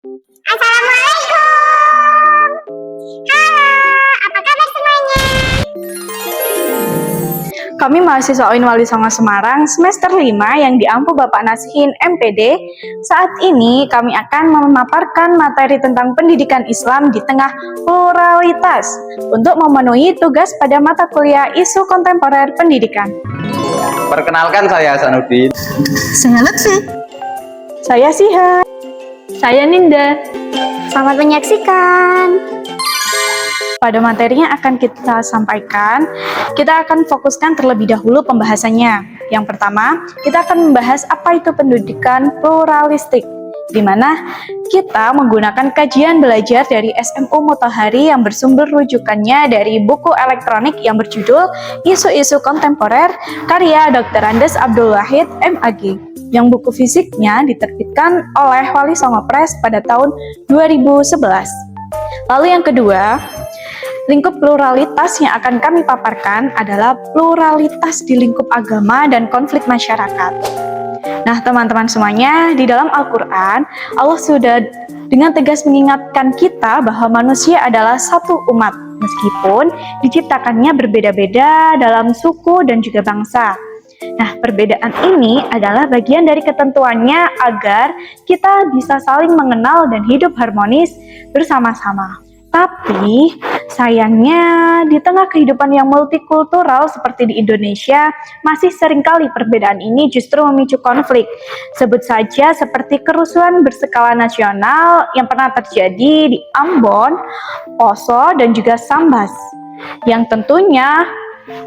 Assalamualaikum. Halo, apa kabar semuanya? Kami mahasiswa UIN Wali Songo Semarang semester 5 yang diampu Bapak Nasihin MPD. Saat ini kami akan memaparkan materi tentang pendidikan Islam di tengah pluralitas untuk memenuhi tugas pada mata kuliah isu kontemporer pendidikan. Perkenalkan, saya Hasanuddin. Saya Lutfi. Saya Siha. Saya Ninda. Selamat menyaksikan. Pada materinya akan kita sampaikan, kita akan fokuskan terlebih dahulu pembahasannya. Yang pertama, kita akan membahas apa itu pendidikan pluralistik, di mana kita menggunakan kajian belajar dari SMU Mutahari yang bersumber rujukannya dari buku elektronik yang berjudul Isu-isu Kontemporer karya Dr. Andes Abdul Wahid MAG, yang buku fisiknya diterbitkan oleh Wali Songo Press pada tahun 2011. Lalu yang kedua, lingkup pluralitas yang akan kami paparkan adalah pluralitas di lingkup agama dan konflik masyarakat. Nah, teman-teman semuanya, di dalam Al-Quran, Allah sudah dengan tegas mengingatkan kita bahwa manusia adalah satu umat, meskipun diciptakannya berbeda-beda dalam suku dan juga bangsa. Nah, perbedaan ini adalah bagian dari ketentuannya agar kita bisa saling mengenal dan hidup harmonis bersama-sama. Tapi, sayangnya di tengah kehidupan yang multikultural seperti di Indonesia, masih seringkali perbedaan ini justru memicu konflik. Sebut saja seperti kerusuhan berskala nasional yang pernah terjadi di Ambon, Poso, dan juga Sambas, yang tentunya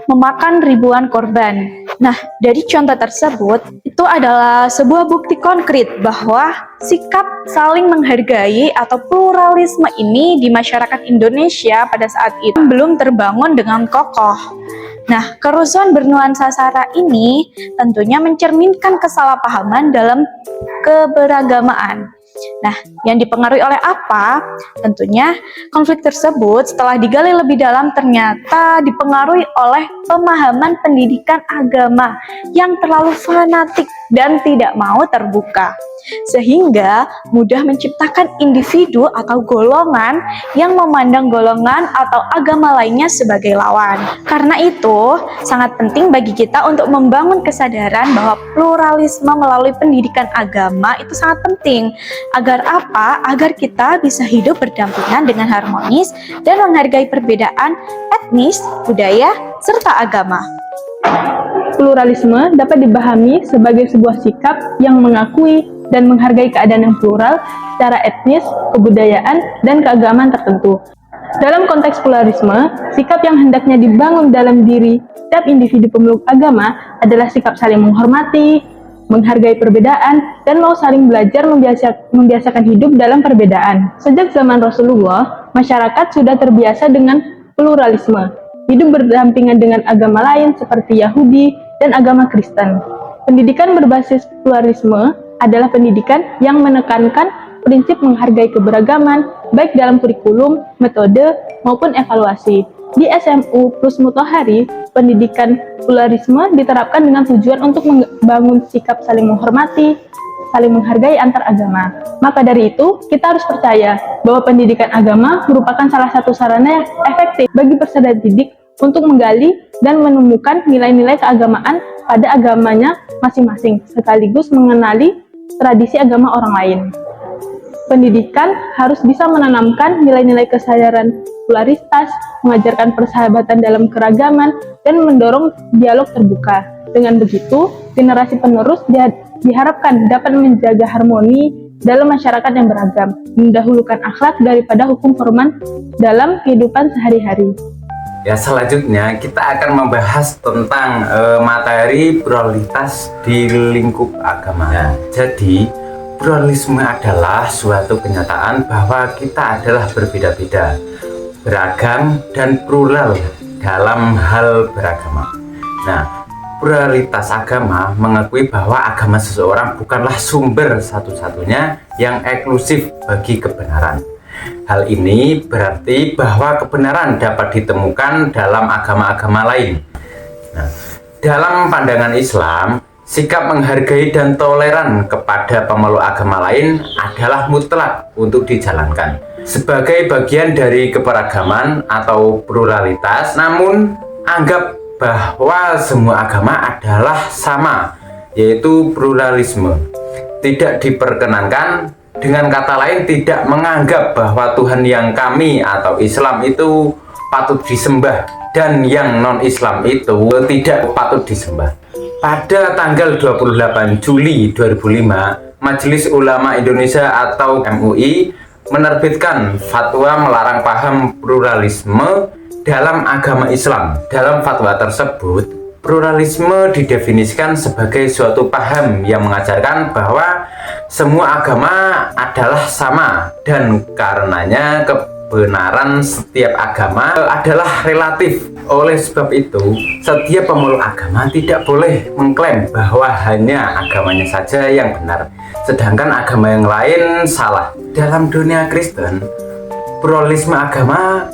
memakan ribuan korban. Nah, dari contoh tersebut, itu adalah sebuah bukti konkret bahwa sikap saling menghargai atau pluralisme ini di masyarakat Indonesia pada saat itu belum terbangun dengan kokoh. Nah, kerusuhan bernuansa SARA ini tentunya mencerminkan kesalahpahaman dalam keberagamaan. Nah, yang dipengaruhi oleh apa? Tentunya konflik tersebut setelah digali lebih dalam ternyata dipengaruhi oleh pemahaman pendidikan agama yang terlalu fanatik dan tidak mau terbuka, sehingga mudah menciptakan individu atau golongan yang memandang golongan atau agama lainnya sebagai lawan. Karena itu, sangat penting bagi kita untuk membangun kesadaran bahwa pluralisme melalui pendidikan agama itu sangat penting. Agar apa? Agar kita bisa hidup berdampingan dengan harmonis dan menghargai perbedaan etnis, budaya, serta agama. Pluralisme dapat dipahami sebagai sebuah sikap yang mengakui dan menghargai keadaan yang plural secara etnis, kebudayaan, dan keagamaan tertentu. Dalam konteks pluralisme, sikap yang hendaknya dibangun dalam diri setiap individu pemeluk agama adalah sikap saling menghormati, menghargai perbedaan, dan mau saling belajar membiasakan hidup dalam perbedaan. Sejak zaman Rasulullah, masyarakat sudah terbiasa dengan pluralisme, hidup berdampingan dengan agama lain seperti Yahudi dan agama Kristen. Pendidikan berbasis pluralisme adalah pendidikan yang menekankan prinsip menghargai keberagaman, baik dalam kurikulum, metode, maupun evaluasi. Di SMU Plus Mutahari, pendidikan pluralisme diterapkan dengan tujuan untuk membangun sikap saling menghormati, saling menghargai antar agama. Maka dari itu, kita harus percaya bahwa pendidikan agama merupakan salah satu sarana yang efektif bagi peserta didik untuk menggali dan menemukan nilai-nilai keagamaan pada agamanya masing-masing, sekaligus mengenali tradisi agama orang lain. Pendidikan harus bisa menanamkan nilai-nilai kesadaran pluralitas, mengajarkan persahabatan dalam keragaman, dan mendorong dialog terbuka. Dengan begitu, generasi penerus diharapkan dapat menjaga harmoni dalam masyarakat yang beragam, mendahulukan akhlak daripada hukum formal dalam kehidupan sehari-hari. Ya, selanjutnya kita akan membahas tentang materi pluralitas di lingkup agama. Ya, jadi pluralisme adalah suatu kenyataan bahwa kita adalah berbeda-beda, beragam, dan plural dalam hal beragama. Nah, pluralitas agama mengakui bahwa agama seseorang bukanlah sumber satu-satunya yang eksklusif bagi kebenaran. Hal ini berarti bahwa kebenaran dapat ditemukan dalam agama-agama lain. Nah, dalam pandangan Islam, Sikap menghargai dan toleran kepada pemeluk agama lain adalah mutlak untuk dijalankan sebagai bagian dari keberagaman atau pluralitas. Namun, anggap bahwa semua agama adalah sama, yaitu pluralisme. Tidak diperkenankan, dengan kata lain tidak menganggap bahwa Tuhan yang kami atau Islam itu patut disembah dan yang non-Islam itu tidak patut disembah. Pada tanggal 28 Juli 2005, Majelis Ulama Indonesia atau MUI menerbitkan fatwa melarang paham pluralisme dalam agama Islam. Dalam fatwa tersebut, pluralisme didefinisikan sebagai suatu paham yang mengajarkan bahwa semua agama adalah sama dan karenanya kebenaran setiap agama adalah relatif. Oleh sebab itu, setiap pemeluk agama tidak boleh mengklaim bahwa hanya agamanya saja yang benar, sedangkan agama yang lain salah. Dalam dunia Kristen, pluralisme agama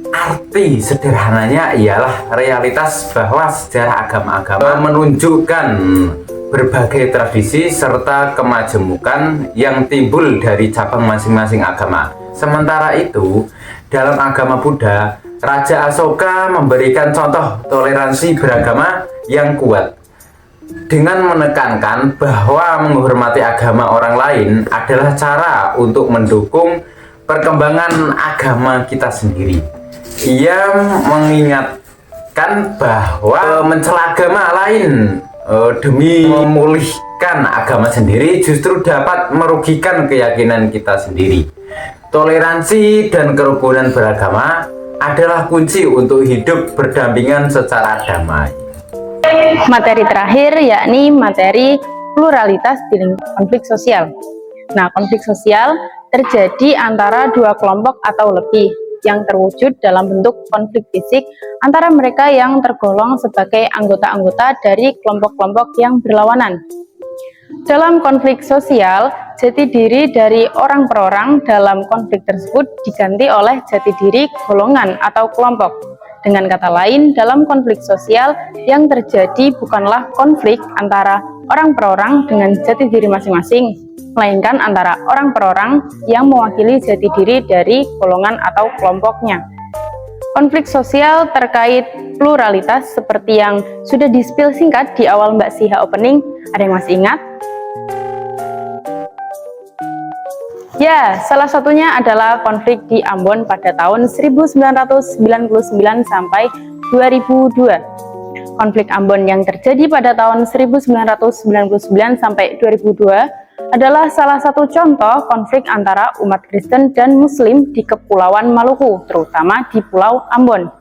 arti sederhananya ialah realitas bahwa sejarah agama-agama menunjukkan berbagai tradisi serta kemajemukan yang timbul dari cabang masing-masing agama. Sementara itu, dalam agama Buddha, Raja Asoka memberikan contoh toleransi beragama yang kuat dengan menekankan bahwa menghormati agama orang lain adalah cara untuk mendukung perkembangan agama kita sendiri. Ia mengingatkan bahwa mencela agama lain demi memulihkan agama sendiri justru dapat merugikan keyakinan kita sendiri. Toleransi dan kerukunan beragama adalah kunci untuk hidup berdampingan secara damai. Materi terakhir yakni materi pluralitas di lingkup konflik sosial. Nah, konflik sosial terjadi antara dua kelompok atau lebih yang terwujud dalam bentuk konflik fisik antara mereka yang tergolong sebagai anggota-anggota dari kelompok-kelompok yang berlawanan. Dalam konflik sosial, jati diri dari orang per orang dalam konflik tersebut diganti oleh jati diri golongan atau kelompok. Dengan kata lain, dalam konflik sosial yang terjadi bukanlah konflik antara orang per orang dengan jati diri masing-masing, melainkan antara orang per orang yang mewakili jati diri dari golongan atau kelompoknya. Konflik sosial terkait pluralitas seperti yang sudah di-spill singkat di awal Mbak Siha opening, ada yang masih ingat? Ya, salah satunya adalah konflik di Ambon pada tahun 1999 sampai 2002. Konflik Ambon yang terjadi pada tahun 1999 sampai 2002 adalah salah satu contoh konflik antara umat Kristen dan Muslim di Kepulauan Maluku, terutama di Pulau Ambon.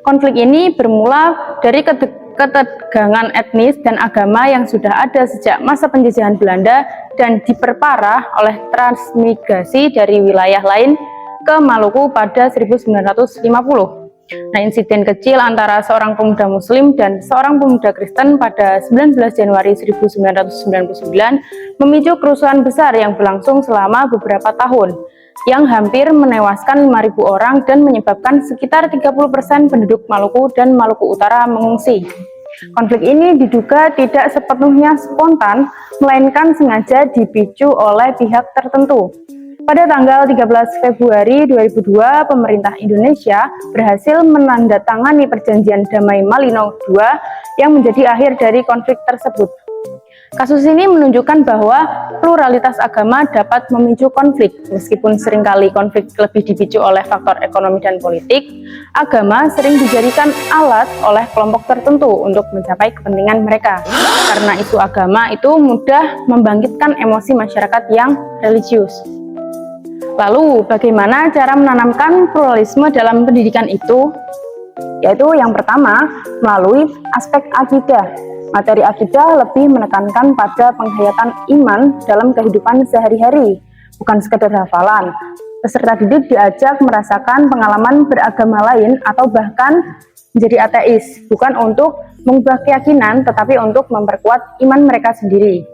Konflik ini bermula dari ketegangan etnis dan agama yang sudah ada sejak masa penjajahan Belanda dan diperparah oleh transmigrasi dari wilayah lain ke Maluku pada 1950. Nah, insiden kecil antara seorang pemuda Muslim dan seorang pemuda Kristen pada 19 Januari 1999 memicu kerusuhan besar yang berlangsung selama beberapa tahun, yang hampir menewaskan 5.000 orang dan menyebabkan sekitar 30% penduduk Maluku dan Maluku Utara mengungsi. Konflik ini diduga tidak sepenuhnya spontan, melainkan sengaja dipicu oleh pihak tertentu. Pada tanggal 13 Februari 2002, pemerintah Indonesia berhasil menandatangani Perjanjian Damai Malino II yang menjadi akhir dari konflik tersebut. Kasus ini menunjukkan bahwa pluralitas agama dapat memicu konflik. Meskipun seringkali konflik lebih dipicu oleh faktor ekonomi dan politik, agama sering dijadikan alat oleh kelompok tertentu untuk mencapai kepentingan mereka. Karena isu agama itu mudah membangkitkan emosi masyarakat yang religius. Lalu, bagaimana cara menanamkan pluralisme dalam pendidikan itu? Yaitu yang pertama, melalui aspek akidah. Materi akidah lebih menekankan pada penghayatan iman dalam kehidupan sehari-hari, bukan sekedar hafalan. Peserta didik diajak merasakan pengalaman beragama lain atau bahkan menjadi ateis, bukan untuk mengubah keyakinan, tetapi untuk memperkuat iman mereka sendiri.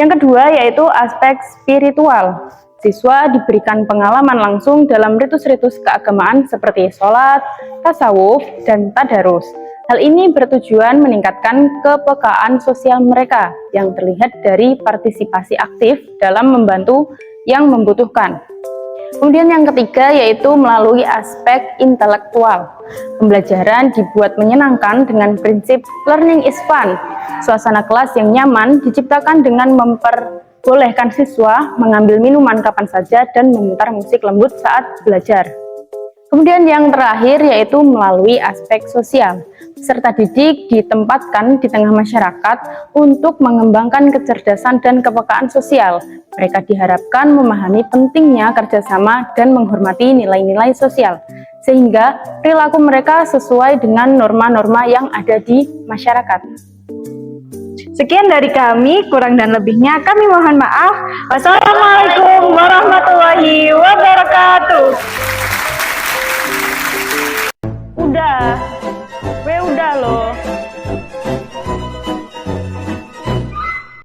Yang kedua, yaitu aspek spiritual. Siswa diberikan pengalaman langsung dalam ritus-ritus keagamaan seperti sholat, tasawuf, dan tadarus. Hal ini bertujuan meningkatkan kepekaan sosial mereka yang terlihat dari partisipasi aktif dalam membantu yang membutuhkan. Kemudian yang ketiga yaitu melalui aspek intelektual. Pembelajaran dibuat menyenangkan dengan prinsip learning is fun. Suasana kelas yang nyaman diciptakan dengan memperbolehkan siswa mengambil minuman kapan saja dan memutar musik lembut saat belajar. Kemudian yang terakhir yaitu melalui aspek sosial. Peserta didik ditempatkan di tengah masyarakat untuk mengembangkan kecerdasan dan kepekaan sosial. Mereka diharapkan memahami pentingnya kerjasama dan menghormati nilai-nilai sosial, sehingga perilaku mereka sesuai dengan norma-norma yang ada di masyarakat. Sekian dari kami, kurang dan lebihnya kami mohon maaf. Wassalamualaikum warahmatullahi wabarakatuh. Udah loh.